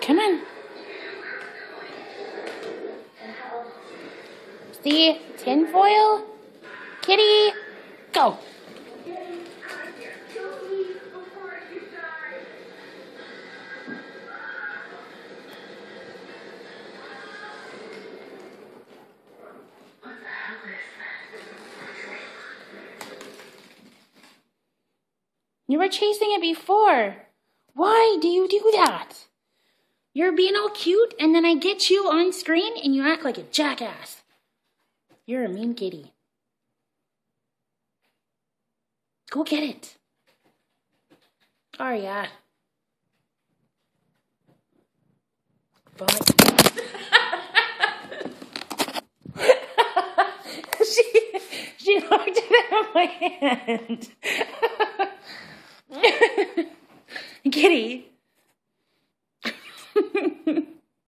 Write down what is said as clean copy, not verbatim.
Come on. See? Tinfoil? Kitty, go. You were chasing it before. Why do you do that? You're being all cute, and then I get you on screen, and you act like a jackass. You're a mean kitty. Go get it. Aria. Fine. She looked at my hand. Kitty.